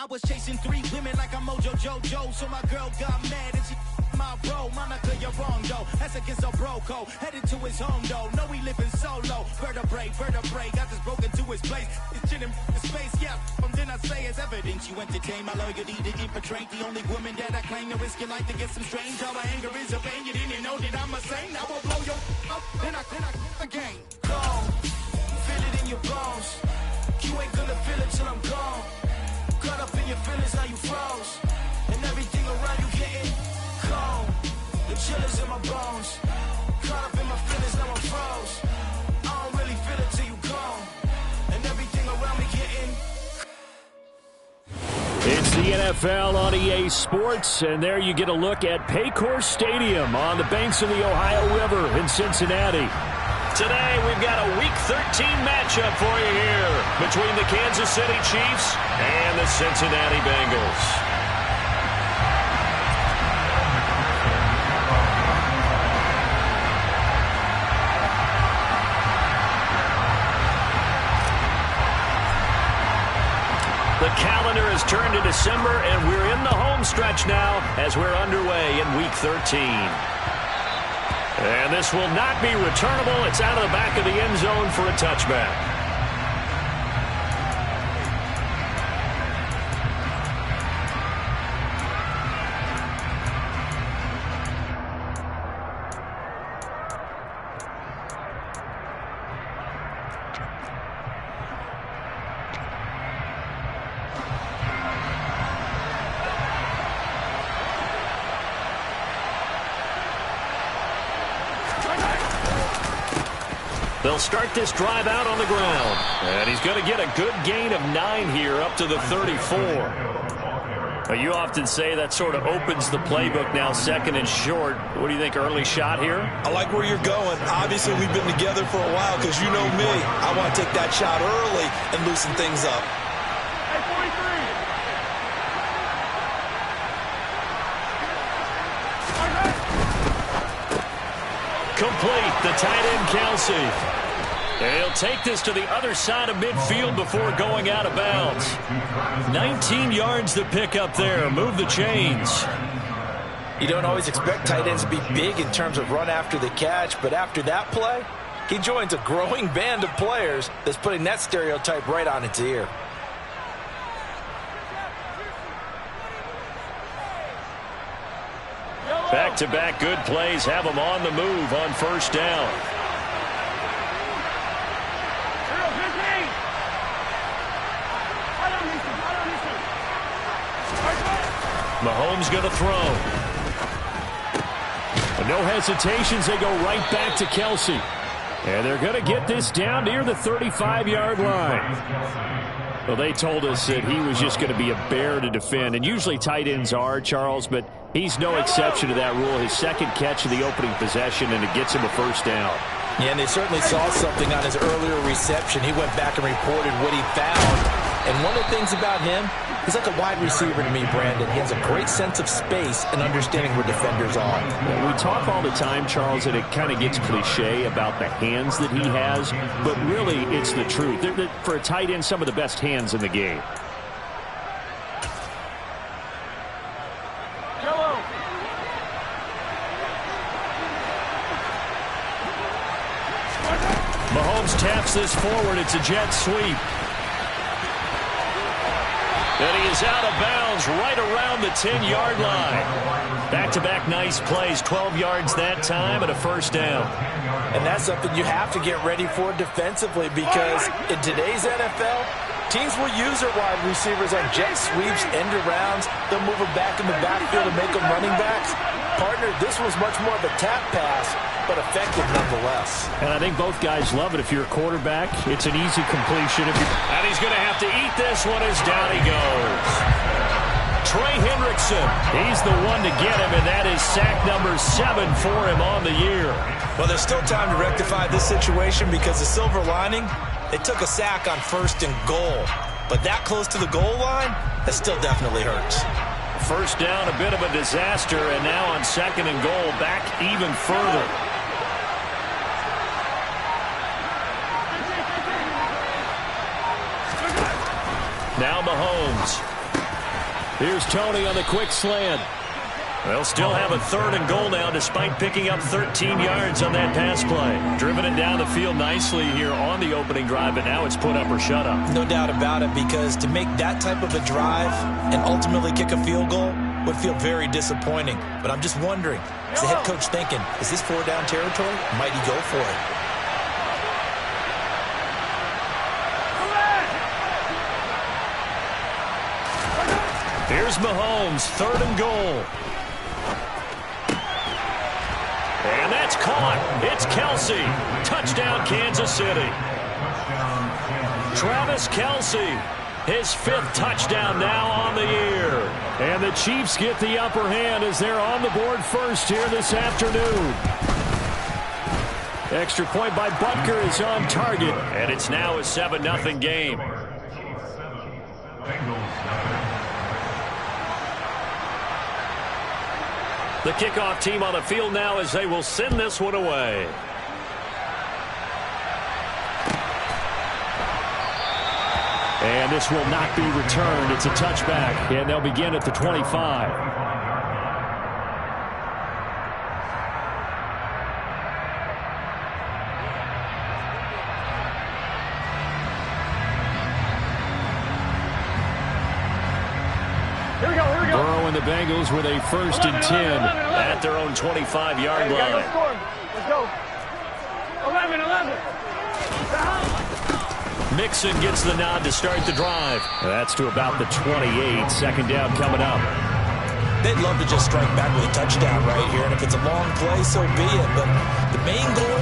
I was chasing 3 women like I'm Mojo Jojo, so my girl got mad and she my bro. Monica, you're wrong though. That's against a bro code. Headed to his home though. No, he living solo. Vertebrae. Got this broken to his place. It's chilling in space, yeah. Then I say it's evidence you entertain my loyalty to infiltrate the only woman that I claim to risk your life to get some strange. All my anger is a pain. You didn't know that I'm a saint. I will blow your up. Then I again. Gone. Feel it in your bones. You ain't gonna feel it till I'm gone. Caught up in your feelings, now you froze. And everything around you getting cold. The chillers in my bones. Caught up in my feelings, now I'm froze. I don't really feel it till you gone. And everything around me getting. It's the NFL on EA Sports, and there you get a look at Paycor Stadium on the banks of the Ohio River in Cincinnati. Today, we've got a Week 13 matchup for you here between the Kansas City Chiefs and the Cincinnati Bengals. The calendar has turned to December, and we're in the home stretch now as we're underway in Week 13. And this will not be returnable. It's out of the back of the end zone for a touchback. They'll start this drive out on the ground. And he's going to get a good gain of 9 here up to the 34. Well, you often say that sort of opens the playbook now, second and short. What do you think, early shot here? I like where you're going. Obviously, we've been together for a while because you know me. I want to take that shot early and loosen things up. Hey, 43. Complete, the tight end Kelsey. He'll take this to the other side of midfield before going out of bounds. 19 yards to pick up there. Move the chains. You don't always expect tight ends to be big in terms of run after the catch, but after that play, he joins a growing band of players that's putting that stereotype right on its ear. Back-to-back good plays have him on the move on first down. Mahomes going to throw. No hesitations. They go right back to Kelsey. And they're going to get this down near the 35-yard line. Well, they told us that he was just going to be a bear to defend. And usually tight ends are, Charles, but he's no exception to that rule. His second catch of the opening possession, and it gets him a first down. Yeah, and they certainly saw something on his earlier reception. He went back and reported what he found. And one of the things about him, he's like a wide receiver to me, Brandon. He has a great sense of space and understanding where defenders are. Yeah, we talk all the time, Charles, and it kind of gets cliche about the hands that he has, but really it's the truth. They're, for a tight end, some of the best hands in the game. Mahomes taps this forward. It's a jet sweep. And he is out of bounds right around the 10-yard line. Back-to-back nice plays, 12 yards that time and a first down. And that's something you have to get ready for defensively because in today's NFL, teams will use their wide receivers on jet sweeps, end arounds. They'll move them back in the backfield and make them running backs. Partner, this was much more of a tap pass, but effective nonetheless. And I think both guys love it. If you're a quarterback, it's an easy completion. And he's going to have to eat this one as down he goes. Trey Hendrickson, he's the one to get him, and that is sack number 7 for him on the year. Well, there's still time to rectify this situation because the silver lining, they took a sack on 1st and goal. But that close to the goal line, that still definitely hurts. First down, a bit of a disaster, and now on 2nd and goal, back even further. Now Mahomes. Here's Tony on the quick slant. They'll still have a 3rd and goal now despite picking up 13 yards on that pass play. Driven it down the field nicely here on the opening drive, but now it's put up or shut up. No doubt about it, because to make that type of a drive and ultimately kick a field goal would feel very disappointing. But I'm just wondering, is the head coach thinking, is this 4-down territory? Might he go for it? Here's Mahomes, 3rd and goal. And that's caught. It's Kelce. Touchdown, Kansas City. Travis Kelce, his 5th touchdown now on the year. And the Chiefs get the upper hand as they're on the board first here this afternoon. Extra point by Butker is on target, and it's now a 7-0 game. The kickoff team on the field now as they will send this one away. And this will not be returned. It's a touchback, and they'll begin at the 25. Burrow and the Bengals with a 1st and 10 at their own 25-yard line. Let's go. 11. Mixon gets the nod to start the drive. That's to about the 28. 2nd down coming up. They'd love to just strike back with a touchdown right here, and if it's a long play, so be it. But the main goal,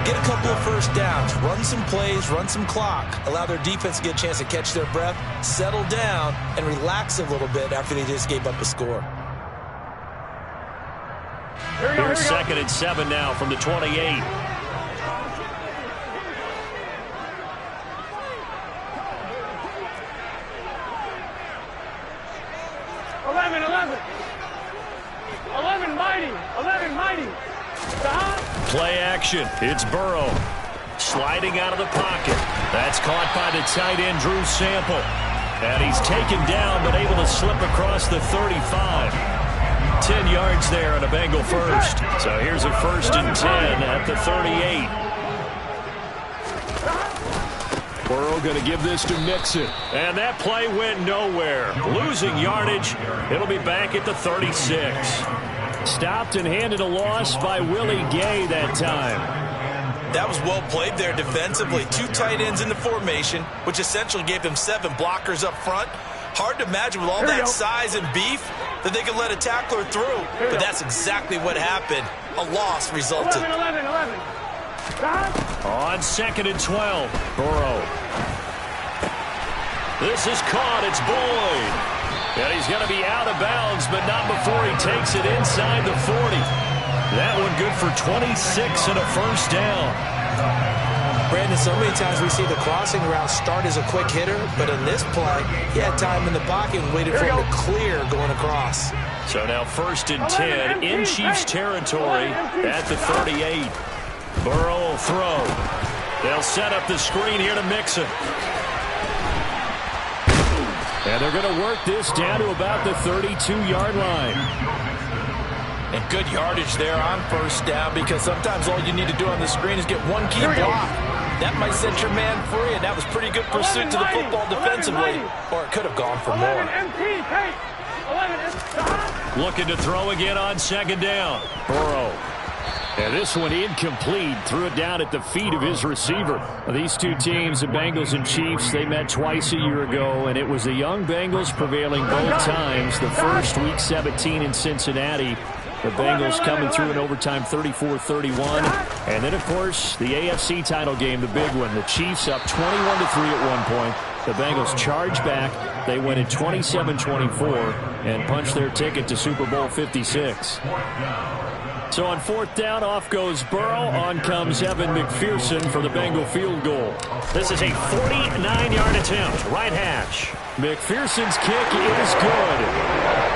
get a couple of 1st downs, run some plays, run some clock, allow their defense to get a chance to catch their breath, settle down, and relax a little bit after they just gave up a score. Here's 2nd and 7 now from the 28. 11 mighty. Play action. It's Burrow sliding out of the pocket. That's caught by the tight end, Drew Sample. And he's taken down, but able to slip across the 35. 10 yards there on a Bengal 1st. So here's a 1st and 10 at the 38. Burrow going to give this to Mixon. And that play went nowhere. Losing yardage. It'll be back at the 36. Stopped and handed a loss by Willie Gay that time. That was well played there defensively. 2 tight ends in the formation, which essentially gave them 7 blockers up front. Hard to imagine with all that size and beef that they could let a tackler through. But that's exactly what happened. A loss resulted. 11. On 2nd and 12, Burrow. This is caught. It's Boyd. And he's going to be out of bounds, but not before he takes it inside the 40. That one good for 26 and a 1st down. Brandon, so many times we see the crossing route start as a quick hitter, but in this play, he had time in the pocket and waited for him to clear going across. So now 1st and 10 in Chiefs territory at the 38. Burrow will throw. They'll set up the screen here to Mixon. And they're going to work this down to about the 32-yard line. And good yardage there on 1st down, because sometimes all you need to do on the screen is get one key block. That might set your man free, and that was pretty good pursuit to the football defensively. Or it could have gone for more. Looking to throw again on 2nd down. Burrow. And this one incomplete. Threw it down at the feet of his receiver. These two teams, the Bengals and Chiefs, they met twice a year ago, and it was the young Bengals prevailing both times. The first, Week 17 in Cincinnati. The Bengals coming through in overtime 34-31. And then, of course, the AFC title game, the big one. The Chiefs up 21-3 at one point. The Bengals charge back. They win at 27-24 and punch their ticket to Super Bowl 56. So on 4th down, off goes Burrow. On comes Evan McPherson for the Bengal field goal. This is a 49-yard attempt. Right hash. McPherson's kick is good.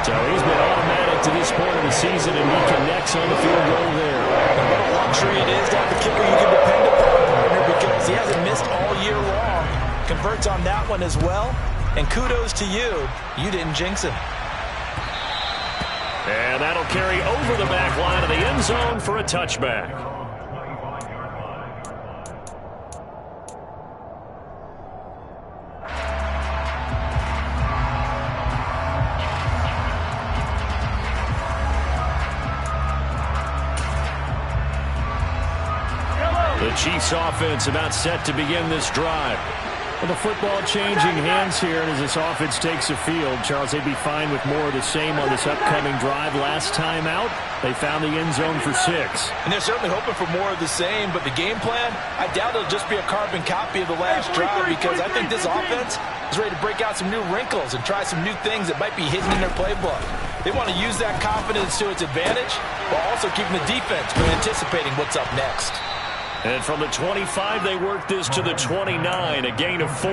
So he's been automatic to this point of the season, and he connects on the field goal there. And what a luxury it is to have a kicker you can depend upon, partner, because he hasn't missed all year long. Converts on that one as well. And kudos to you. You didn't jinx him. And that'll carry over the back line of the end zone for a touchback. The Chiefs offense about set to begin this drive. Well, the football changing hands here, and as this offense takes the field, Charles, they'd be fine with more of the same on this upcoming drive. Last time out, they found the end zone for 6. And they're certainly hoping for more of the same, but the game plan, I doubt it'll just be a carbon copy of the last drive, because I think this offense is ready to break out some new wrinkles and try some new things that might be hidden in their playbook. They want to use that confidence to its advantage, while also keeping the defense from anticipating what's up next. And from the 25, they work this to the 29, a gain of 4.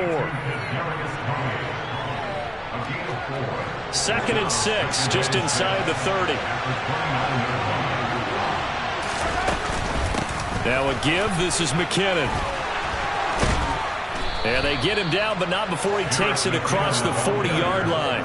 2nd and 6, just inside the 30. Now a give, this is McKinnon. And they get him down, but not before he takes it across the 40-yard line.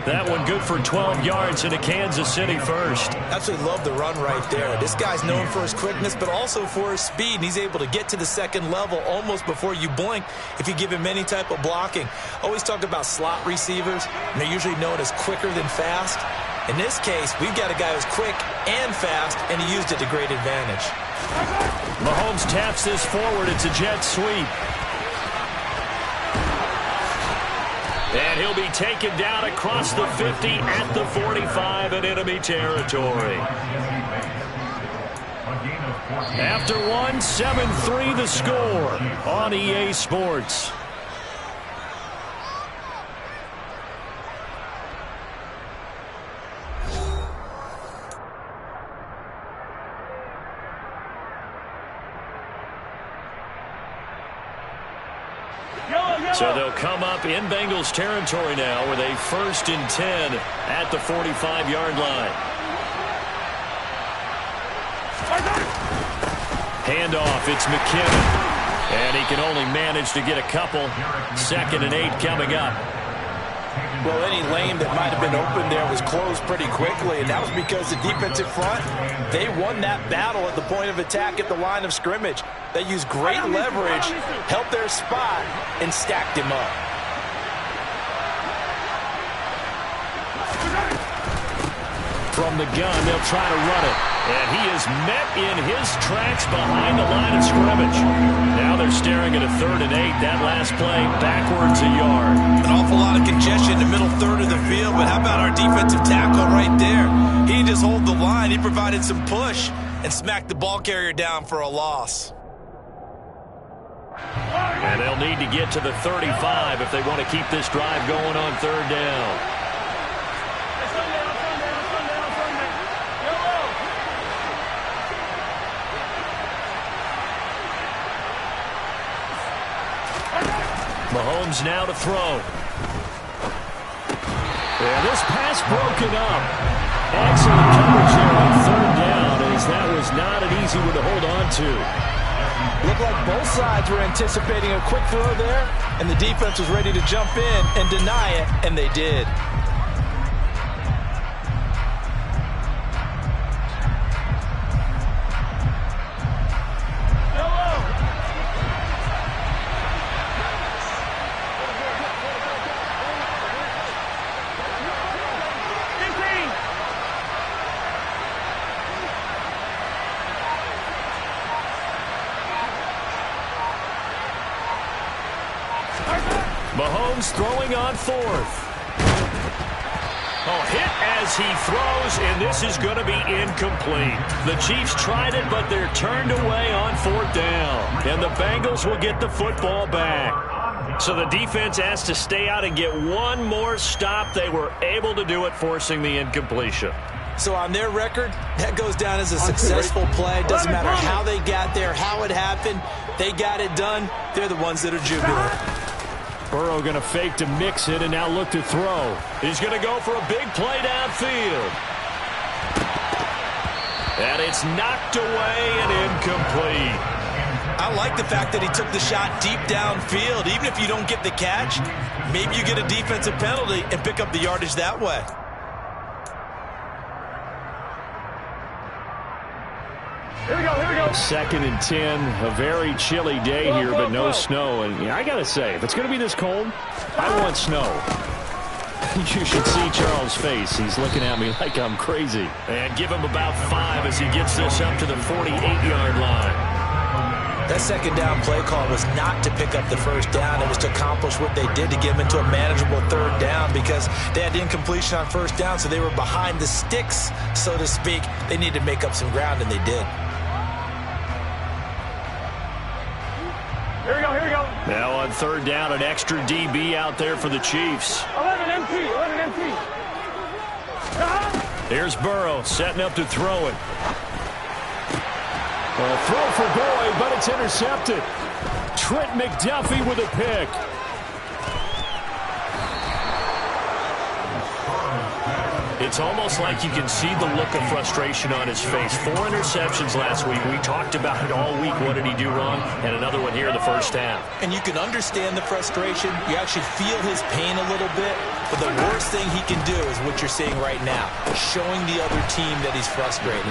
That one good for 12 yards into Kansas City first. Absolutely love the run right there. This guy's known for his quickness, but also for his speed. And he's able to get to the second level almost before you blink if you give him any type of blocking. Always talk about slot receivers, and they're usually known as quicker than fast. In this case, we've got a guy who's quick and fast, and he used it to great advantage. Mahomes taps this forward. It's a jet sweep. And he'll be taken down across the 50 at the 45 in enemy territory. After one, 7-3 the score on EA Sports. So they'll come up in Bengals territory now with a 1st and 10 at the 45-yard line. Handoff, it's McKinnon. And he can only manage to get a couple. 2nd and 8 coming up. Well, any lane that might have been open there was closed pretty quickly, and that was because the defensive front, they won that battle at the point of attack at the line of scrimmage. They used great leverage, held their spot, and stacked him up. From the gun, they'll try to run it. And he is met in his tracks behind the line of scrimmage. Now they're staring at a 3rd and 8. That last play, backwards a yard. An awful lot of congestion in the middle third of the field, but how about our defensive tackle right there? He didn't just hold the line. He provided some push and smacked the ball carrier down for a loss. And they'll need to get to the 35 if they want to keep this drive going on 3rd down. Mahomes now to throw. And this pass broken up. Excellent coverage here on 3rd down, as that was not an easy one to hold on to. Looked like both sides were anticipating a quick throw there, and the defense was ready to jump in and deny it, and they did. Mahomes throwing on 4th. Oh, hit as he throws, and this is going to be incomplete. The Chiefs tried it, but they're turned away on 4th down. And the Bengals will get the football back. So the defense has to stay out and get one more stop. They were able to do it, forcing the incompletion. So on their record, that goes down as a successful play. Doesn't matter how they got there, how it happened. They got it done. They're the ones that are jubilant. Burrow going to fake to mix it and now look to throw. He's going to go for a big play downfield. And it's knocked away and incomplete. I like the fact that he took the shot deep downfield. Even if you don't get the catch, maybe you get a defensive penalty and pick up the yardage that way. Here we go, here we go. 2nd and 10, a very chilly day here, but no snow. And I got to say, if it's going to be this cold, I want snow. You should see Charles' face. He's looking at me like I'm crazy. And give him about 5 as he gets this up to the 48-yard line. That second down play call was not to pick up the first down. It was to accomplish what they did to get them into a manageable third down because they had incompletion on first down, so they were behind the sticks, so to speak. They needed to make up some ground, and they did. Here we go, here we go. Now on 3rd down, an extra DB out there for the Chiefs. 11 empty, 11 empty. Here's Burrow setting up to throw it. A throw for Boyd, but it's intercepted. Trent McDuffie with a pick. It's almost like you can see the look of frustration on his face. 4 interceptions last week. We talked about it all week. What did he do wrong? And another one here in the first half. And you can understand the frustration. You actually feel his pain a little bit. But the worst thing he can do is what you're seeing right now, showing the other team that he's frustrated.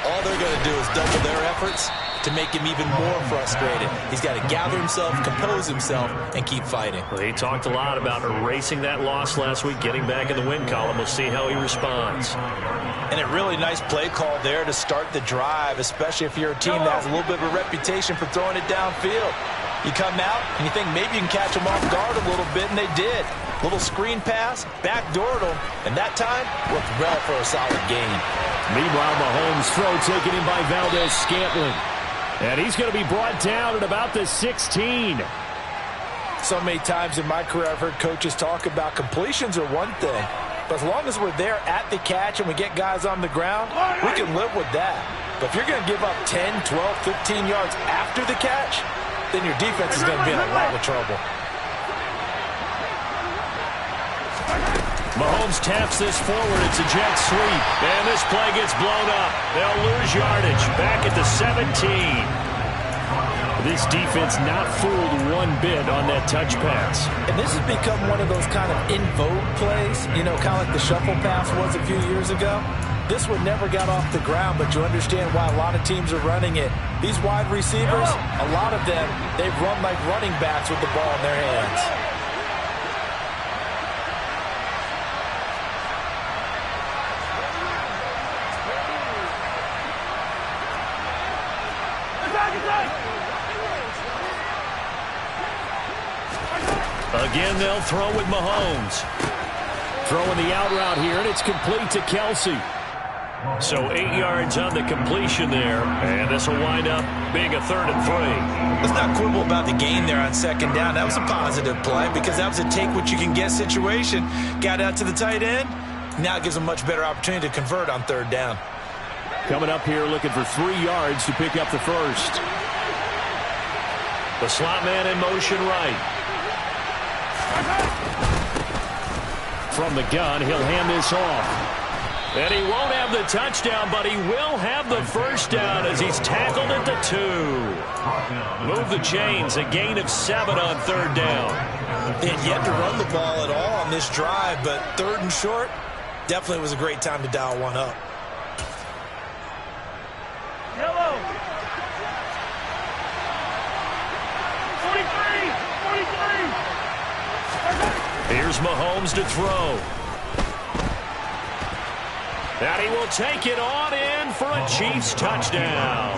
All they're going to do is double their efforts to make him even more frustrated. He's got to gather himself, compose himself, and keep fighting. Well, he talked a lot about erasing that loss last week, getting back in the win column. We'll see how he responds. And a really nice play call there to start the drive, especially if you're a team that has a little bit of a reputation for throwing it downfield. You come out and you think maybe you can catch them off guard a little bit, and they did. Little screen pass, backdoored them, and that time worked well for a solid gain. Meanwhile, Mahomes' throw taken in by Valdez-Scantling. And he's going to be brought down at about the 16. So many times in my career I've heard coaches talk about completions are one thing, but as long as we're there at the catch and we get guys on the ground, we can live with that. But if you're going to give up 10, 12, 15 yards after the catch, then your defense is going to be in a lot of trouble. Mahomes taps this forward. It's a jet sweep. And this play gets blown up. They'll lose yardage. Back at the 17. This defense not fooled one bit on that touch pass. And this has become one of those kind of in vogue plays, you know, kind of like the shuffle pass was a few years ago. This one never got off the ground, but you understand why a lot of teams are running it. These wide receivers, a lot of them, they run like running backs with the ball in their hands. Again, they'll throw with Mahomes. Throwing the out route here, and it's complete to Kelsey. So 8 yards on the completion there, and this will wind up being a 3rd and 3. Let's not quibble about the gain there on 2nd down. That was a positive play because that was a take-what-you-can-get situation. Got out to the tight end. Now it gives them a much better opportunity to convert on 3rd down. Coming up here looking for 3 yards to pick up the first. The slot man in motion right. From the gun, he'll hand this off. And he won't have the touchdown, but he will have the first down as he's tackled at the 2. Move the chains, a gain of 7 on 3rd down. They had yet to run the ball at all on this drive, but 3rd and short, definitely was a great time to dial one up. Yellow. 43, 43. Here's Mahomes to throw. And he will take it on in for a Chiefs touchdown.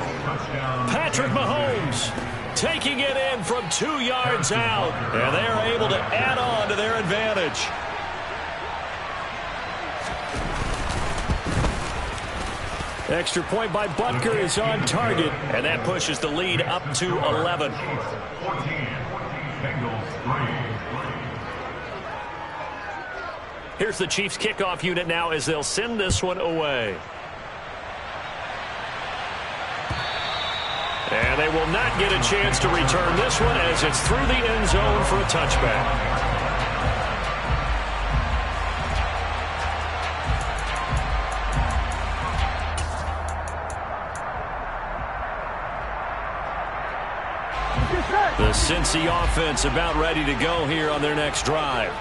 Patrick Mahomes taking it in from 2 yards out. And they're able to add on to their advantage. Extra point by Butker is on target. And that pushes the lead up to 11. Here's the Chiefs kickoff unit now as they'll send this one away. And they will not get a chance to return this one as it's through the end zone for a touchback. Cincy offense about ready to go here on their next drive.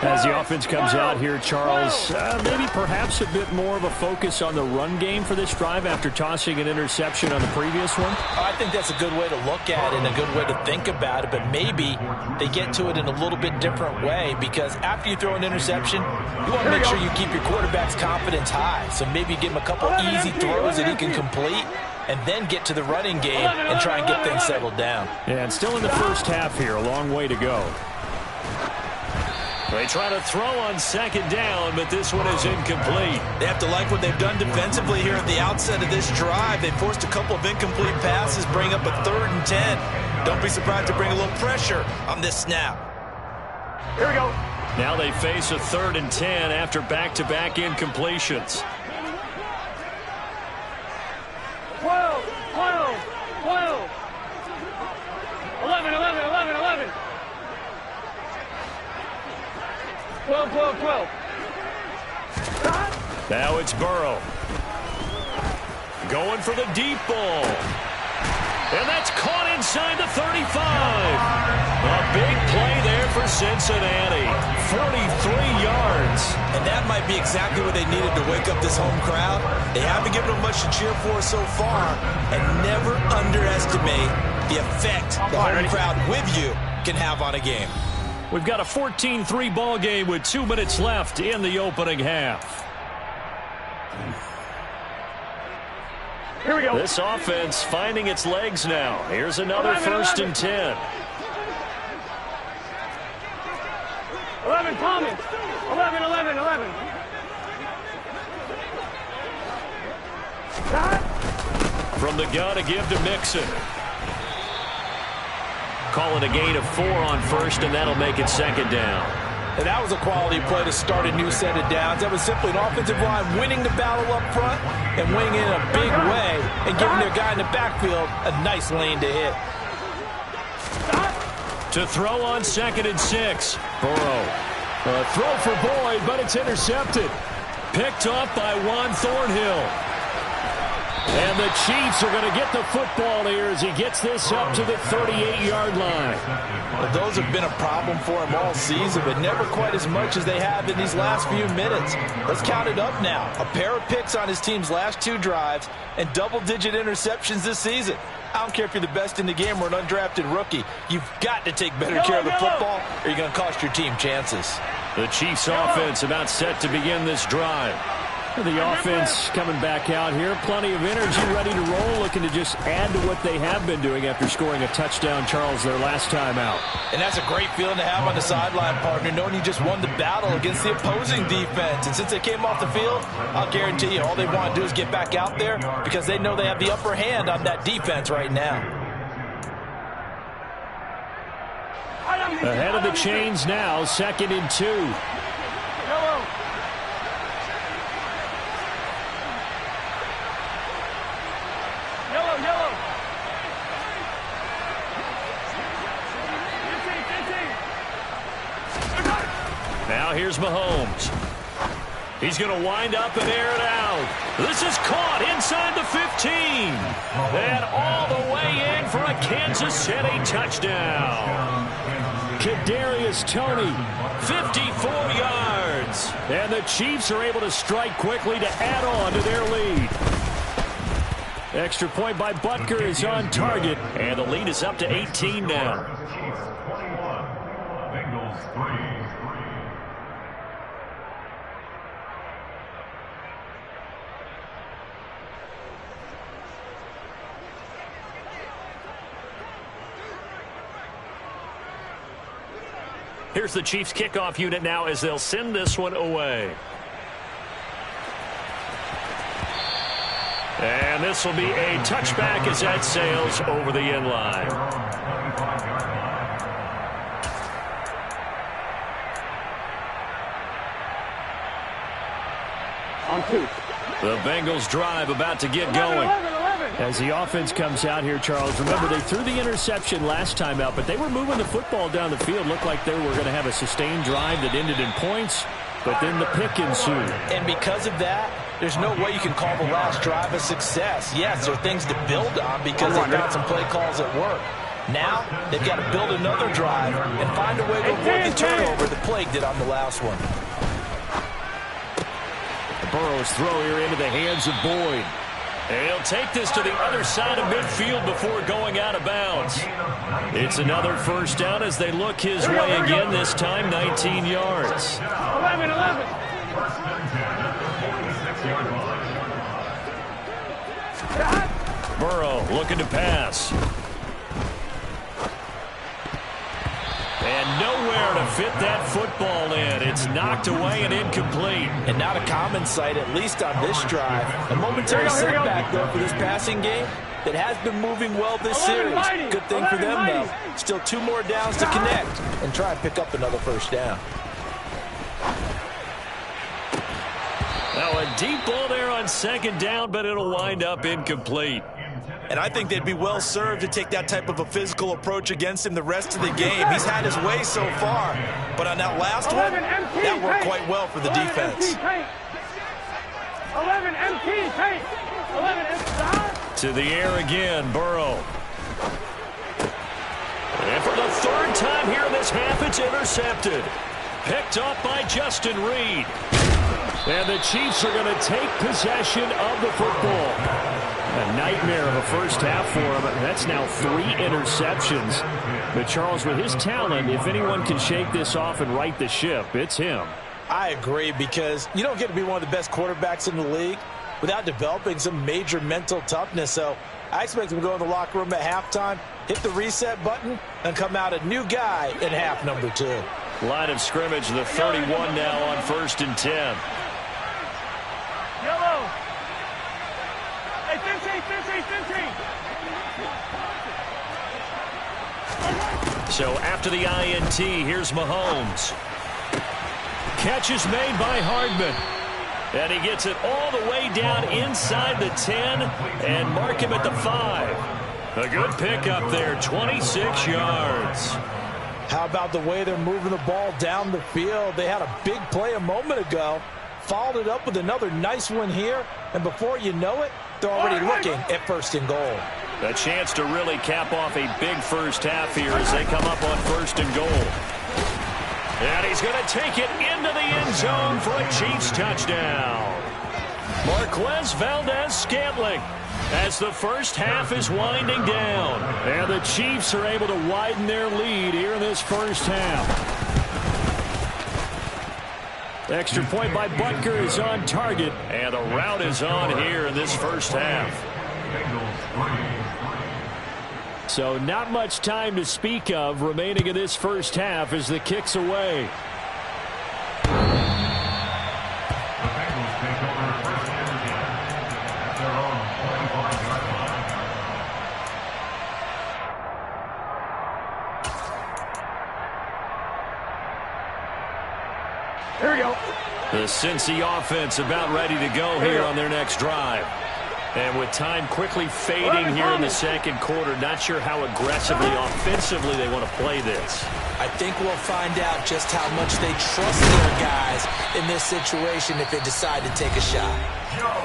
As the offense comes out here, Charles, maybe perhaps a bit more of a focus on the run game for this drive after tossing an interception on the previous one? I think that's a good way to look at it and a good way to think about it, but maybe they get to it in a little bit different way, because after you throw an interception, you want to make sure you keep your quarterback's confidence high. So maybe give him a couple easy throws that he can complete, and then get to the running game and try and get things settled down. Yeah, and still in the first half here, a long way to go. They try to throw on second down, but this one is incomplete. They have to like what they've done defensively here at the outset of this drive. They forced a couple of incomplete passes, bring up a 3rd and 10. Don't be surprised to bring a little pressure on this snap. Here we go. Now they face a 3rd and 10 after back-to-back incompletions. 12, 12, 12. 11, 11, 11, 11. 12, 12, 12. Now it's Burrow. Going for the deep ball. And that's caught inside the 35. A big play there for Cincinnati. 43 yards. And that might be exactly what they needed to wake up this home crowd. They haven't given them much to cheer for so far. And never underestimate the effect the home crowd with you can have on a game. We've got a 14-3 ball game with 2 minutes left in the opening half. Here we go. This offense finding its legs now. Here's another 1st and 10. 11, Thomas. 11, 11, 11. From the gun to give to Mixon. Calling a gain of 4 on 1st, and that'll make it 2nd down. And that was a quality play to start a new set of downs. That was simply an offensive line winning the battle up front and winning it in a big way and giving their guy in the backfield a nice lane to hit. To throw on 2nd and 6. Burrow. A throw for Boyd, but it's intercepted. Picked off by Juan Thornhill. And the Chiefs are going to get the football here as he gets this up to the 38-yard line. Well, those have been a problem for him all season, but never quite as much as they have in these last few minutes. Let's count it up now. A pair of picks on his team's last 2 drives and double-digit interceptions this season. I don't care if you're the best in the game or an undrafted rookie. You've got to take better care of the football or you're going to cost your team chances. The Chiefs offense about set to begin this drive. The offense coming back out here. Plenty of energy, ready to roll, looking to just add to what they have been doing after scoring a touchdown, Charles, their last time out. And that's a great feeling to have on the sideline, partner, knowing you just won the battle against the opposing defense. And since they came off the field, I'll guarantee you all they want to do is get back out there because they know they have the upper hand on that defense right now. Ahead of the chains now, 2nd and 2. Yellow. Yellow, yellow. 15, 15. Now here's Mahomes. He's going to wind up and air it out. This is caught inside the 15. And all the way in for a Kansas City touchdown. Kadarius Toney, 54 yards. And the Chiefs are able to strike quickly to add on to their lead. Extra point by Butker is on target. And the lead is up to 18 now. Bengals 3. Here's the Chiefs kickoff unit now as they'll send this one away. And this will be a touchback as that sails over the end line. On 2. The Bengals drive about to get going. As the offense comes out here, Charles, remember they threw the interception last time out, but they were moving the football down the field. Looked like they were going to have a sustained drive that ended in points, but then the pick ensued. And because of that, there's no way you can call the last drive a success. Yes, there are things to build on because they got some play calls at work. Now they've got to build another drive and find a way to avoid the turnover that plagued it on the last one. Burrow's throw here into the hands of Boyd. And he'll take this to the other side of midfield before going out of bounds. It's another first down as they look his way again, this time 19 yards. 11. Burrow looking to pass. And nowhere to fit that football in. It's knocked away and incomplete. And not a common sight, at least on this drive. A momentary setback, though, for this passing game that has been moving well this series. Good thing for them, though. Still 2 more downs to connect and try and pick up another first down. Now a deep ball there on second down, but it'll wind up incomplete. And I think they'd be well served to take that type of a physical approach against him the rest of the game. He's had his way so far, but on that last one, that worked quite well for the defense. 11 MT, 11 MT. To the air again, Burrow. And for the 3rd time here in this half, it's intercepted. Picked up by Justin Reed. And the Chiefs are going to take possession of the football. A nightmare of a first half for him. That's now 3 interceptions. But Charles, with his talent, if anyone can shake this off and right the ship, it's him. I agree, because you don't get to be one of the best quarterbacks in the league without developing some major mental toughness. So I expect him to go in the locker room at halftime, hit the reset button, and come out a new guy in half number 2. Line of scrimmage, the 31 now on 1st and 10. Yellow. Hey, 15. So after the INT, here's Mahomes. Catch is made by Hardman. And he gets it all the way down inside the 10 and mark him at the 5. A good pickup there, 26 yards. How about the way they're moving the ball down the field? They had a big play a moment ago, followed it up with another nice one here, and before you know it, they're already looking at 1st and goal. A chance to really cap off a big first half here as they come up on 1st and goal. And he's going to take it into the end zone for a Chiefs touchdown. Marquez Valdez-Scantling as the first half is winding down. And the Chiefs are able to widen their lead here in this first half. Extra point by Butker is on target. And the route is on here in this first half. So not much time to speak of remaining in this first half as the kick's away. Here we go. The Cincy offense about ready to go here on their next drive. And with time quickly fading here in the second quarter, not sure how aggressively, offensively they want to play this. I think we'll find out just how much they trust their guys in this situation if they decide to take a shot.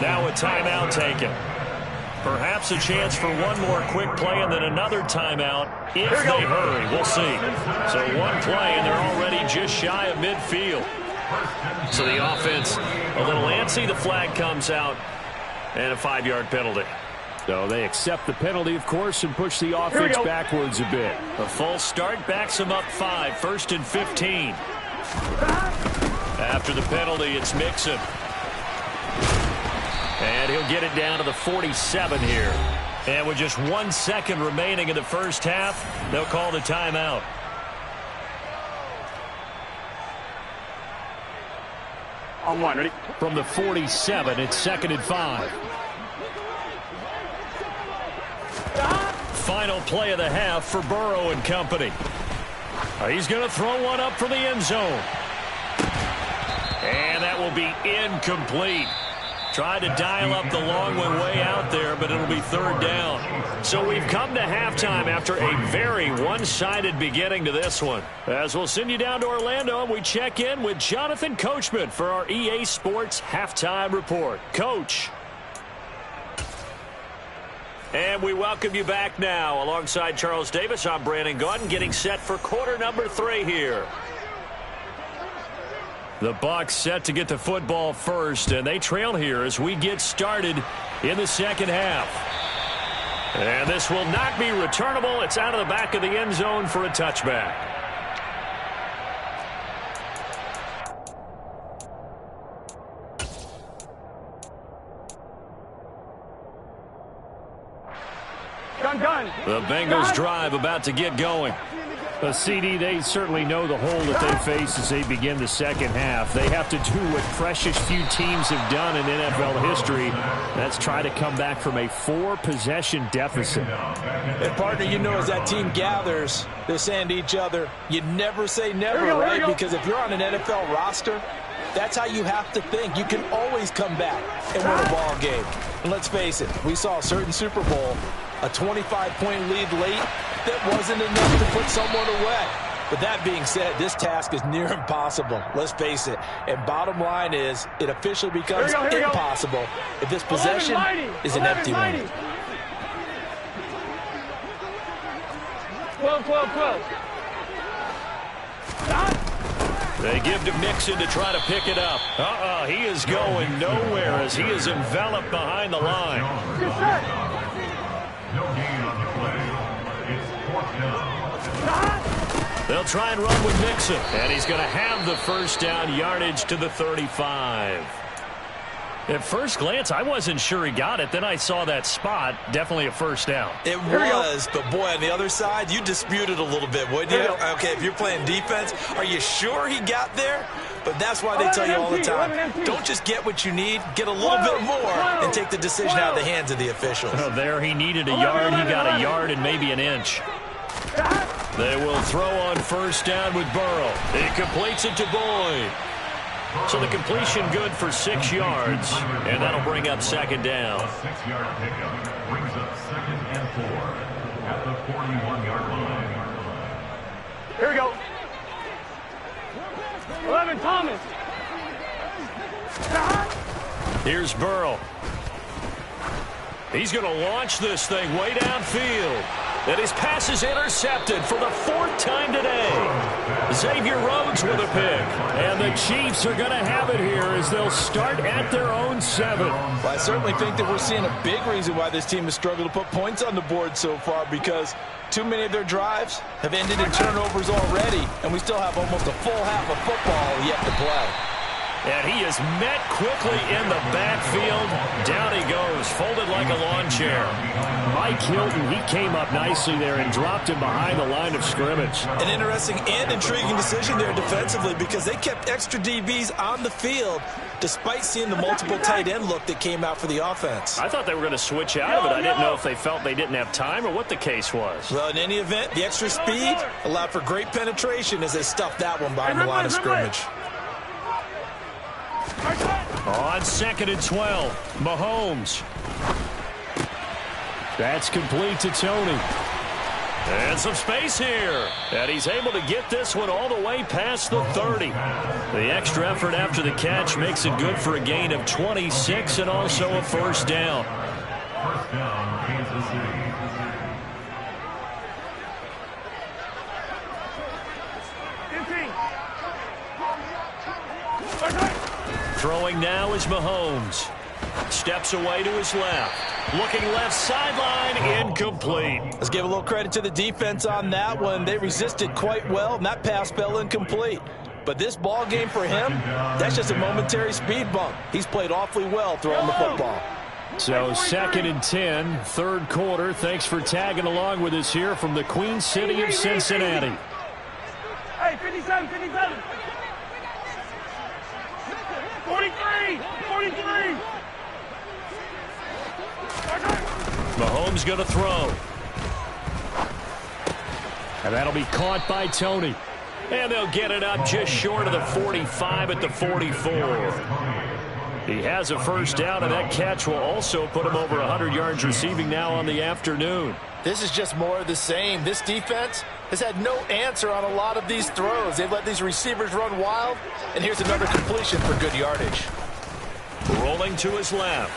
Now a timeout taken. Perhaps a chance for one more quick play and then another timeout if they hurry. We'll see. So one play and they're already just shy of midfield. So the offense a little antsy. The flag comes out. And a 5-yard penalty. So they accept the penalty, of course, and push the offense backwards a bit. A false start backs them up 5. 1st and 15. After the penalty, it's Mixon. And he'll get it down to the 47 here. And with just 1 second remaining in the first half, they'll call the timeout. On 1, ready? From the 47, it's 2nd and 5. Final play of the half for Burrow and company. He's going to throw one up for the end zone. And that will be incomplete. Tried to dial up the long one way out there, but it'll be 3rd down. So we've come to halftime after a very one-sided beginning to this one. As we'll send you down to Orlando, and we check in with Jonathan Coachman for our EA Sports Halftime Report. Coach. And we welcome you back now. Alongside Charles Davis, I'm Brandon Gaudin, getting set for quarter number 3 here. The Bucs set to get the football first, and they trail here as we get started in the second half. And this will not be returnable. It's out of the back of the end zone for a touchback. The Bengals drive about to get going. CD, they certainly know the hole that they face as they begin the second half. They have to do what precious few teams have done in NFL history. That's try to come back from a 4-possession deficit. And partner, you know, as that team gathers, they're saying to each other, you never say never, right? Because if you're on an NFL roster, that's how you have to think. You can always come back and win a ball game. And let's face it, we saw a certain Super Bowl, a 25-point lead late, that wasn't enough to put someone away. But that being said, this task is near impossible. Let's face it. And bottom line is, it officially becomes impossible if this possession is an empty one. 12. They give to Mixon to try to pick it up. He is going nowhere as he is enveloped behind the line. No gain on the play. It's 4th down. They'll try and run with Mixon. And he's going to have the first down, yardage to the 35. At first glance, I wasn't sure he got it. Then I saw that spot. Definitely a first down. It was, but boy, on the other side, you disputed a little bit, wouldn't you? Okay, if you're playing defense, are you sure he got there? But that's why they tell you all the time, don't just get what you need, get a little bit more, and take the decision out of the hands of the officials. Oh, there he needed a yard. He got a yard and maybe an inch. They will throw on first down with Burrow. He completes it to Boyd. So the completion good for 6 yards, and that'll bring up second down. A 6-yard pickup brings up 2nd and 4 at the 41-yard line. Here we go. 11, Thomas. Here's Burrow. He's going to launch this thing way downfield. And his pass is intercepted for the 4th time today. Xavier Rhodes with a pick. And the Chiefs are going to have it here as they'll start at their own 7. Well, I certainly think that we're seeing a big reason why this team has struggled to put points on the board so far, because too many of their drives have ended in turnovers already, and we still have almost a full half of football yet to play. And he is met quickly in the backfield. Down he goes, folded like a lawn chair. Mike Hilton, he came up nicely there and dropped him behind the line of scrimmage. An interesting and intriguing decision there defensively, because they kept extra DBs on the field despite seeing the multiple tight end look that came out for the offense. I thought they were going to switch out of it. I didn't know if they felt they didn't have time or what the case was. Well, in any event, the extra speed allowed for great penetration as they stuffed that one behind the line of scrimmage. On 2nd and 12, Mahomes. That's complete to Tony. And some space here. And he's able to get this one all the way past the 30. The extra effort after the catch makes it good for a gain of 26 and also a first down. First down, Kansas City. Throwing now is Mahomes. Steps away to his left. Looking left sideline, incomplete. Let's give a little credit to the defense on that one. They resisted quite well, and that pass fell incomplete. But this ball game for him, that's just a momentary speed bump. He's played awfully well throwing the football. So 2nd and 10, 3rd quarter. Thanks for tagging along with us here from the Queen City of Cincinnati. Hey, 57. 43. Mahomes going to throw. And that'll be caught by Tony. And they'll get it up just short of the 45 at the 44. He has a first down, and that catch will also put him over 100 yards receiving now on the afternoon. This is just more of the same. This defense has had no answer on a lot of these throws. They've let these receivers run wild, and here's another completion for good yardage. Rolling to his left.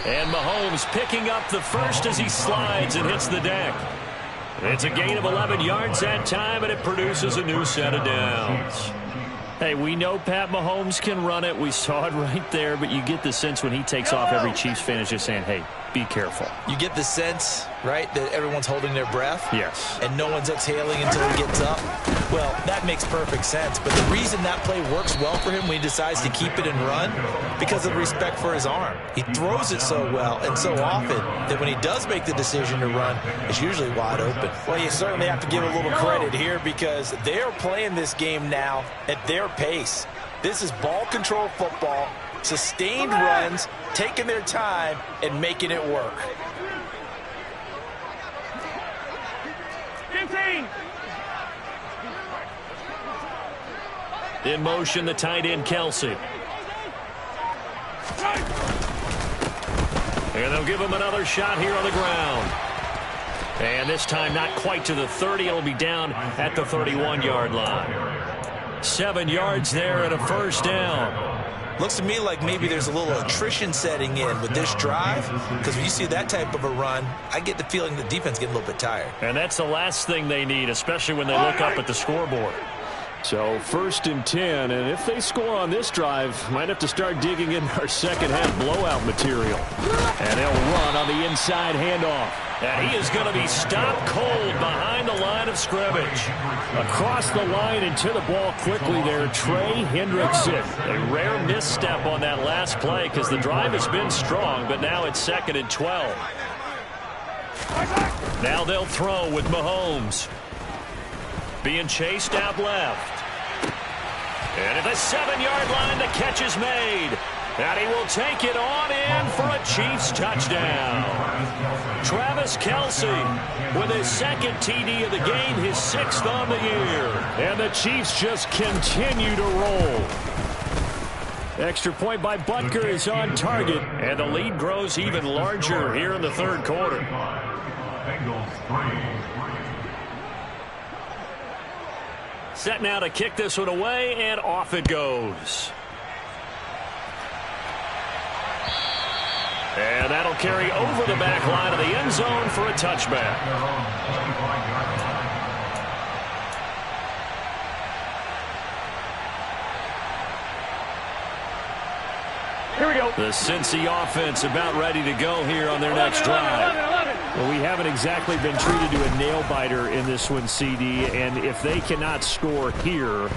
And Mahomes picking up the first as he slides and hits the deck. It's a gain of 11 yards that time, and it produces a new set of downs. Hey, we know Pat Mahomes can run it. We saw it right there, but you get the sense when he takes off, every Chiefs fan is just saying, hey, be careful. You get the sense, right, that everyone's holding their breath? Yes. And no one's exhaling until he gets up? Well, that makes perfect sense. But the reason that play works well for him when he decides to keep it and run, because of the respect for his arm. He throws it so well and so often that when he does make the decision to run, it's usually wide open. Well, you certainly have to give a little credit here because they're playing this game now at their pace. This is ball control football, sustained runs, taking their time, and making it work. 15. In motion, the tight end, Kelsey. And they'll give him another shot here on the ground. And this time not quite to the 30. It'll be down at the 31-yard line. 7 yards there and a first down. Looks to me like maybe there's a little attrition setting in with this drive, because when you see that type of a run, I get the feeling the defense getting a little bit tired. And that's the last thing they need, especially when they look up at the scoreboard. So 1st and 10, and if they score on this drive, might have to start digging in our second half blowout material. And they'll run on the inside handoff. And he is going to be stopped cold behind the line of scrimmage. Across the line and to the ball quickly there, Trey Hendrickson. A rare misstep on that last play because the drive has been strong, but now it's 2nd and 12. Now they'll throw with Mahomes. Being chased out left. And at the 7-yard line, the catch is made. And he will take it on in for a Chiefs touchdown. Travis Kelce with his 2nd TD of the game, his 6th on the year. And the Chiefs just continue to roll. Extra point by Butker is on target. And the lead grows even larger here in the 3rd quarter. Bengals 3. Set now to kick this one away, and off it goes. And that'll carry over the back line of the end zone for a touchback. Here we go. The Cincy offense about ready to go here on their next drive. Well, we haven't exactly been treated to a nail-biter in this one, CD, and if they cannot score here,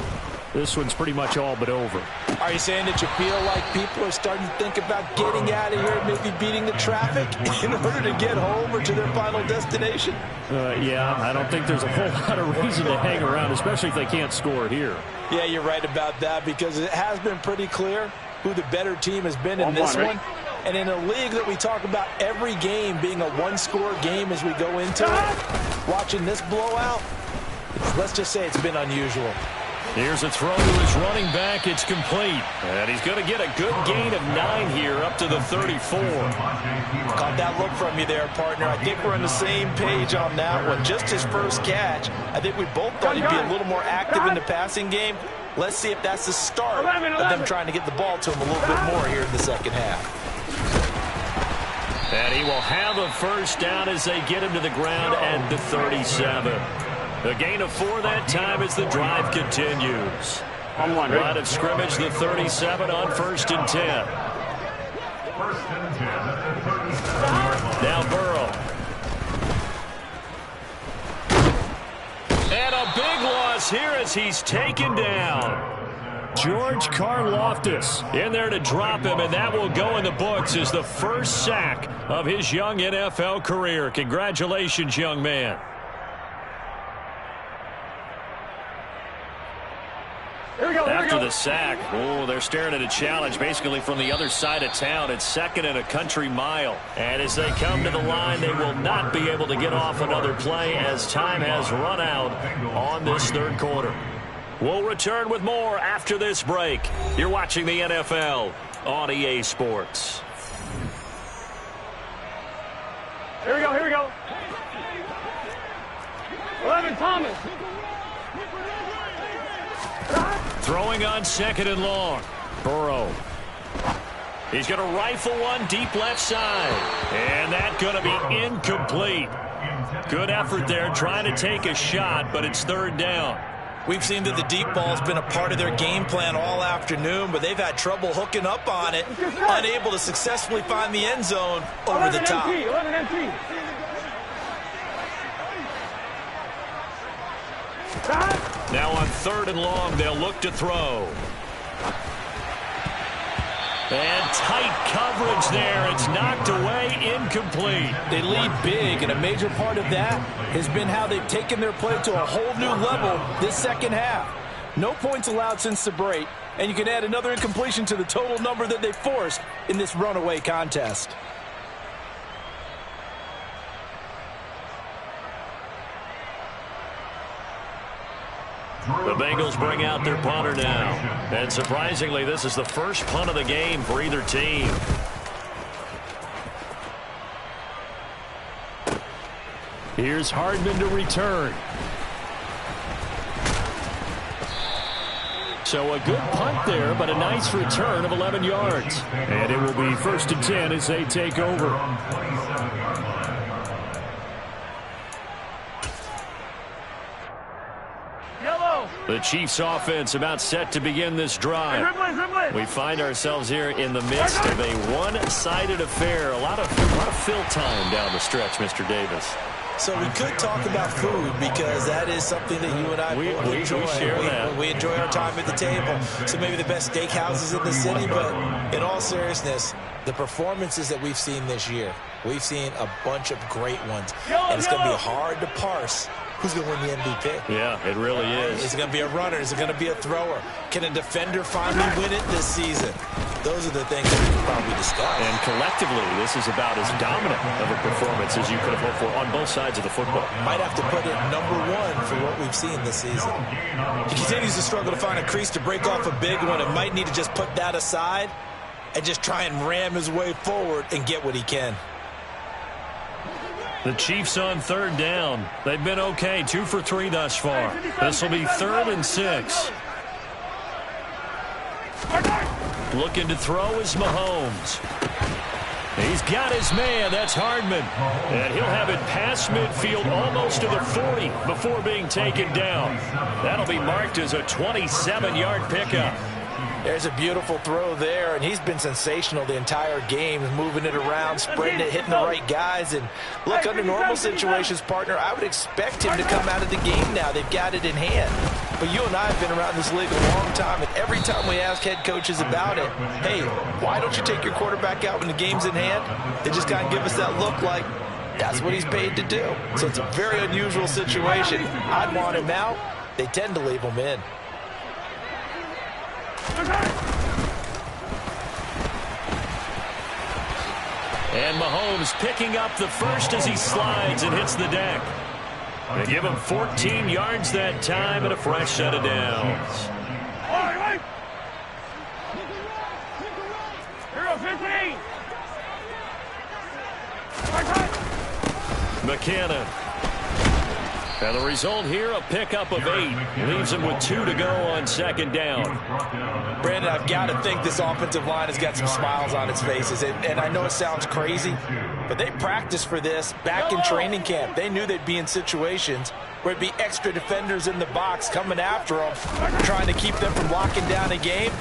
this one's pretty much all but over. Are you saying that you feel like people are starting to think about getting out of here and maybe beating the traffic in order to get home or to their final destination? Yeah, I don't think there's a whole lot of reason to hang around, especially if they can't score here. Yeah, you're right about that because it has been pretty clear who the better team has been in this one. And in a league that we talk about every game being a one-score game as we go into it, watching this blowout, let's just say it's been unusual. Here's a throw to his running back. It's complete. And he's going to get a good gain of 9 here up to the 34. Caught that look from you there, partner. I think we're on the same page on that one. Just his first catch. I think we both thought he'd be a little more active in the passing game. Let's see if that's the start of them trying to get the ball to him a little bit more here in the second half. And he will have a first down as they get him to the ground at the 37. A gain of 4 that time as the drive continues. Line of scrimmage, the 37 on 1st and 10. 1st and 10 at the 37-yard line. Now Burrow. And a big loss here as he's taken down. George Karlaftis in there to drop him, and that will go in the books as the first sack of his young NFL career. Congratulations, young man. After the sack, they're staring at a challenge basically from the other side of town. It's 2nd and a country mile. And as they come to the line, they will not be able to get off another play as time has run out on this 3rd quarter. We'll return with more after this break. You're watching the NFL on EA Sports. Here we go, here we go. 11, Thomas. Throwing on 2nd and long. Burrow. He's going to rifle one deep left side. And that's going to be incomplete. Good effort there trying to take a shot, but it's third down. We've seen that the deep ball has been a part of their game plan all afternoon, but they've had trouble hooking up on it, unable to successfully find the end zone over the top. Now on 3rd and long, they'll look to throw. And tight coverage there. It's knocked away, incomplete. They lead big, and a major part of that has been how they've taken their play to a whole new level this second half. No points allowed since the break, and you can add another incompletion to the total number that they forced in this runaway contest. The Bengals bring out their punter now. And surprisingly, this is the first punt of the game for either team. Here's Hardman to return. So a good punt there, but a nice return of 11 yards. And it will be 1st and 10 as they take over. The Chiefs offense about set to begin this drive. We find ourselves here in the midst of a one-sided affair. A lot of fill time down the stretch, Mr. Davis. So we could talk about food because that is something that you and I enjoy. We share that. We enjoy our time at the table. So maybe the best steakhouses in the city, but in all seriousness, the performances that we've seen this year, we've seen a bunch of great ones. And it's going to be hard to parse who's going to win the MVP. Yeah, it really is. Is it going to be a runner? Is it going to be a thrower? Can a defender finally win it this season? Those are the things that we can probably discuss. And collectively, this is about as dominant of a performance as you could have hoped for on both sides of the football. Might have to put it #1 for what we've seen this season. He continues to struggle to find a crease to break off a big one and might need to just put that aside and just try and ram his way forward and get what he can. The Chiefs on 3rd down. They've been okay, 2 for 3 thus far. This will be 3rd and 6. Looking to throw is Mahomes. He's got his man. That's Hardman. And he'll have it past midfield almost to the 40 before being taken down. That'll be marked as a 27-yard pickup. There's a beautiful throw there, and he's been sensational the entire game, moving it around, spreading it, hitting the right guys. And look, under normal situations, partner, I would expect him to come out of the game now. They've got it in hand. But you and I have been around this league a long time, and every time we ask head coaches about it, hey, why don't you take your quarterback out when the game's in hand? They just kind of give us that look like that's what he's paid to do. So it's a very unusual situation. I'd want him out. They tend to leave him in. And Mahomes picking up the first as he slides and hits the deck. They give him 14 yards that time and a fresh set of downs. McKinnon. And the result here, a pickup of 8. Leaves him with 2 to go on 2nd down. Brandon, I've got to think this offensive line has got some smiles on its faces. And I know it sounds crazy, but they practiced for this back in training camp. They knew they'd be in situations where it'd be extra defenders in the box coming after them, trying to keep them from locking down a game.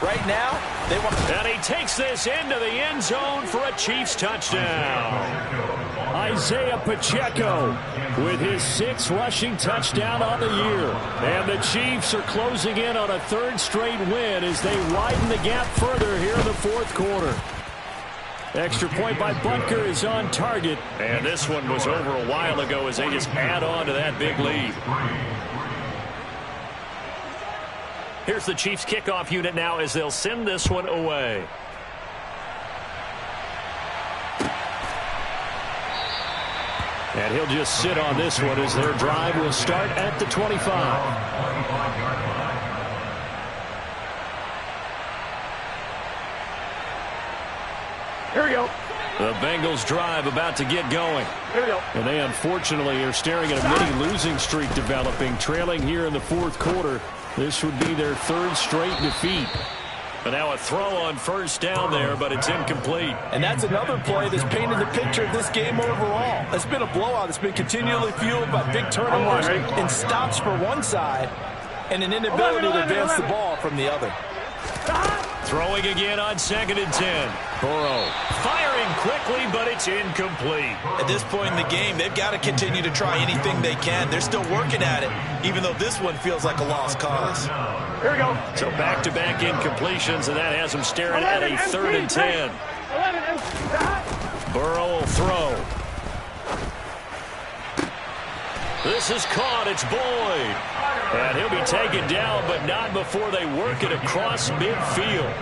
Right now, they want... And he takes this into the end zone for a Chiefs touchdown. Isaiah Pacheco with his 6th rushing touchdown on the year. And the Chiefs are closing in on a 3rd straight win as they widen the gap further here in the 4th quarter. Extra point by Butker is on target. And this one was over a while ago as they just add on to that big lead. Here's the Chiefs kickoff unit now as they'll send this one away. And he'll just sit on this one as their drive will start at the 25. Here we go. The Bengals drive about to get going. Here we go. And they unfortunately are staring at a mini losing streak developing, trailing here in the 4th quarter. This would be their 3rd straight defeat. And now a throw on first down there, but it's incomplete. And that's another play that's painted the picture of this game overall. It's been a blowout. It's been continually fueled by big turnovers and stops for one side and an inability to advance the ball from the other. Throwing again on 2nd and 10. Burrow firing quickly, but it's incomplete. At this point in the game, they've got to continue to try anything they can. They're still working at it, even though this one feels like a lost cause. Here we go. So back-to-back incompletions, and that has them staring at a 3rd and 10. Burrow will throw. This is caught. It's Boyd. And he'll be taken down, but not before they work it across midfield.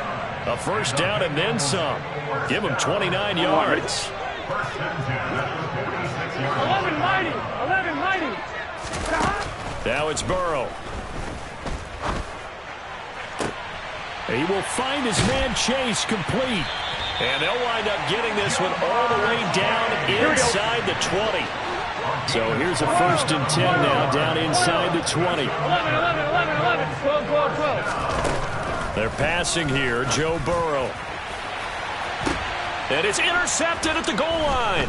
A first down and then some. Give him 29 yards. 11 mighty. Now it's Burrow. He will find his man Chase complete. And they'll wind up getting this one all the way down inside the 20. So here's a 1st and 10 now down inside the 20. 11, 12. They're passing here, Joe Burrow. And it's intercepted at the goal line.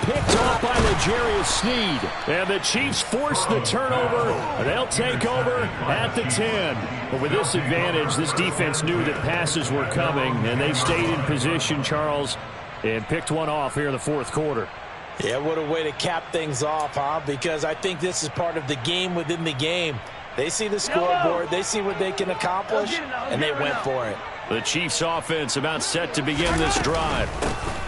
Picked off by L'Jarius Sneed. And the Chiefs force the turnover. They'll take over at the 10. But with this advantage, this defense knew that passes were coming, and they stayed in position, Charles, and picked one off here in the 4th quarter. Yeah, what a way to cap things off, huh? Because I think this is part of the game within the game. They see the scoreboard, they see what they can accomplish, and they went for it. The Chiefs offense about set to begin this drive.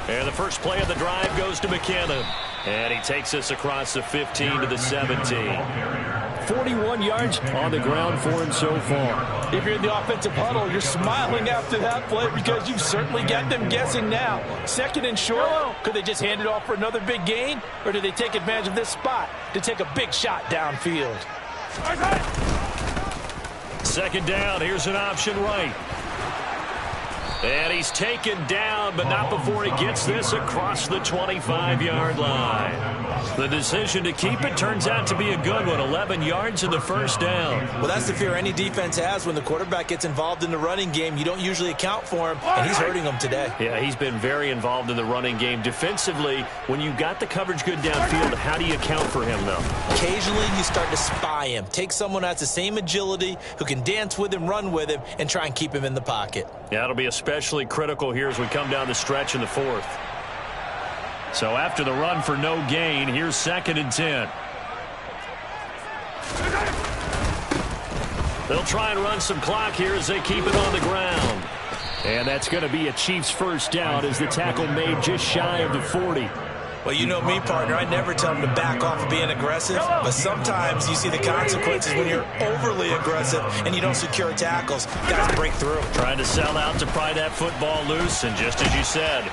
And the first play of the drive goes to McKinnon. And he takes us across the 15 to the 17. 41 yards on the ground for him so far. If you're in the offensive huddle, you're smiling after that play because you've certainly got them guessing now. 2nd and short, could they just hand it off for another big gain? Or do they take advantage of this spot to take a big shot downfield? 2nd down, here's an option right. And he's taken down, but not before he gets this across the 25-yard line. The decision to keep it turns out to be a good one. 11 yards in the first down. Well, that's the fear any defense has when the quarterback gets involved in the running game. You don't usually account for him, and he's hurting them today. Yeah, he's been very involved in the running game. Defensively, when you've got the coverage good downfield, how do you account for him, though? Occasionally, you start to spy him. Take someone who has the same agility, who can dance with him, run with him, and try and keep him in the pocket. Yeah, it'll be especially critical here as we come down the stretch in the 4th. So after the run for no gain, here's 2nd and 10. They'll try and run some clock here as they keep it on the ground. And that's going to be a Chiefs first down as the tackle made just shy of the 40. Well, you know me, partner. I never tell them to back off of being aggressive, but sometimes you see the consequences when you're overly aggressive and you don't secure tackles. Guys break through. Trying to sell out to pry that football loose, and just as you said,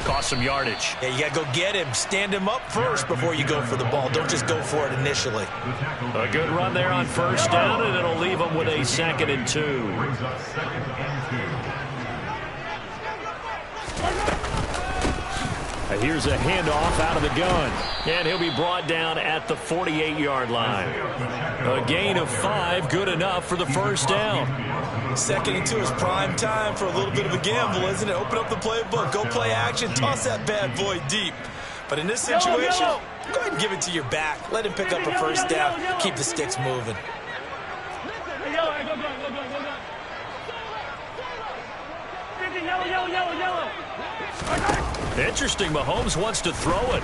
cost some yardage. Yeah, you got to go get him. Stand him up first before you go for the ball. Don't just go for it initially. A good run there on first down, and it'll leave them with a 2nd and 2. Here's a handoff out of the gun. And he'll be brought down at the 48-yard line. A gain of 5, good enough for the first down. 2nd and 2 is prime time for a little bit of a gamble, isn't it? Open up the playbook, go play action, toss that bad boy deep. But in this situation, go ahead and give it to your back. Let him pick up a first down. Keep the sticks moving. Interesting, Mahomes wants to throw it.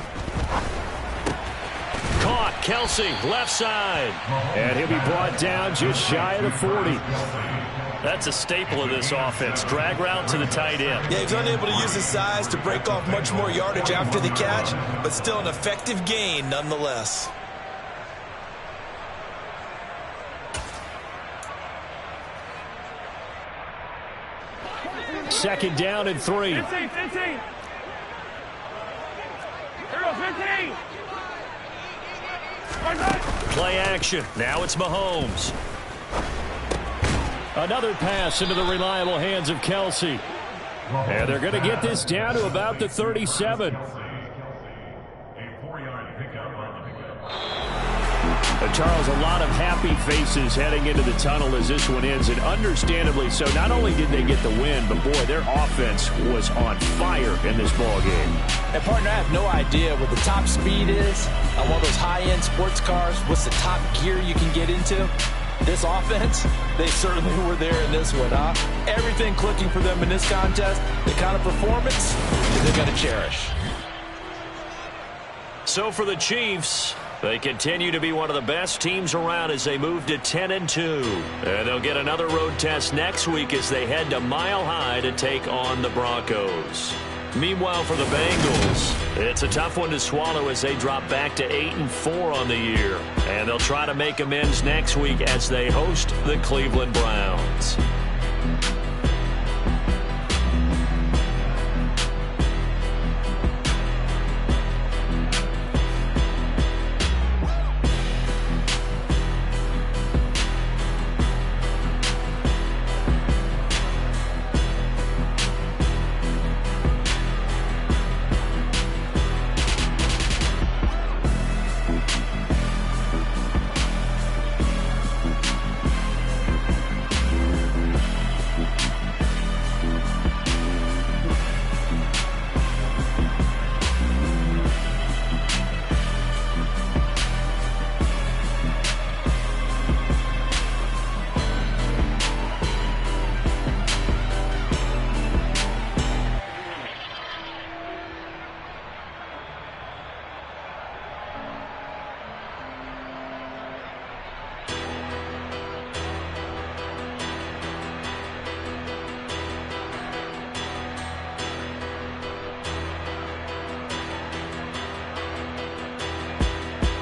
Caught, Kelsey, left side. And he'll be brought down just shy of the 40. That's a staple of this offense. Drag route to the tight end. Yeah, he's unable to use his size to break off much more yardage after the catch, but still an effective gain nonetheless. Second down and 3. 15. Here goes 15. Play action. Now it's Mahomes. Another pass into the reliable hands of Kelsey. And they're going to get this down to about the 37. A 4-yard pickup on the A Charles, a lot of happy faces heading into the tunnel as this one ends, and understandably so. Not only did they get the win, but, boy, their offense was on fire in this ball game. And, partner, I have no idea what the top speed is on one of those high-end sports cars. What's the top gear you can get into? This offense, they certainly were there in this one, huh? Everything clicking for them in this contest, the kind of performance that they're going to cherish. So for the Chiefs, they continue to be one of the best teams around as they move to 10-2. And they'll get another road test next week as they head to Mile High to take on the Broncos. Meanwhile, for the Bengals, it's a tough one to swallow as they drop back to 8-4 on the year. And they'll try to make amends next week as they host the Cleveland Browns.